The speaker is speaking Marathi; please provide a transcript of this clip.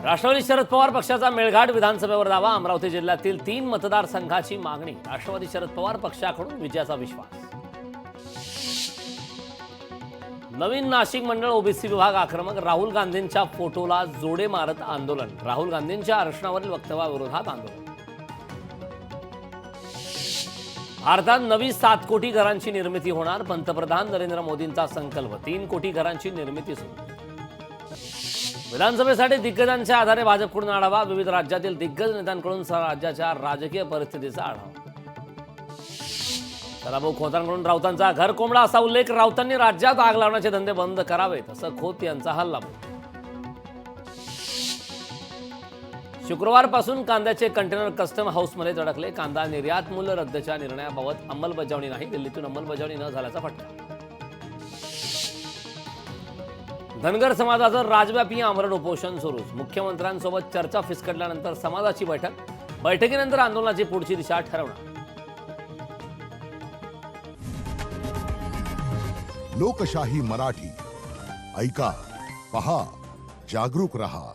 राष्ट्रवादी शरद पवार पक्षाचा मेळघाट विधानसभेवर दावा. अमरावती जिल्ह्यातील 3 मतदारसंघाची मागणी. राष्ट्रवादी शरद पवार पक्षाकडून विजयाचा विश्वास. नवीन नाशिक मंडळ ओबीसी विभाग आक्रमक. राहुल गांधींच्या फोटोला जोडे मारत आंदोलन. राहुल गांधींच्या आरक्षणावरील वक्तव्याविरोधात आंदोलन. भारतात नवी 7 कोटी घरांची निर्मिती होणार. पंतप्रधान नरेंद्र मोदींचा संकल्प. 3 कोटी घरांची निर्मिती सुरू. विधानसभेसाठी दिग्गजांच्या आधारे भाजपकडून आढावा. विविध राज्यातील दिग्गज नेत्यांकडून राज्याच्या राजकीय परिस्थितीचा आढावा. सदाभाऊ खोतांकडून राऊतांचा घर कोंबडा असा उल्लेख. राऊतांनी राज्यात आग लावण्याचे धंदे बंद करावेत असं खोत यांचा हल्ला. शुक्रवारपासून कांद्याचे कंटेनर कस्टम हाऊसमध्ये अडकले. कांदा निर्यात मूल्य रद्दच्या निर्णयाबाबत अंमलबजावणी नाही. दिल्लीतून अंमलबजावणी न झाल्याचा फटका. धनगर समाजाचं राज्यव्यापी आमरण उपोषण सुरूच. मुख्यमंत्र्यांसोबत चर्चा फिसकटल्यानंतर समाजाची बैठक. बैठकीनंतर आंदोलनाची पुढची दिशा ठरवणार. लोकशाही मराठी ऐका, पहा, जागरूक रहा.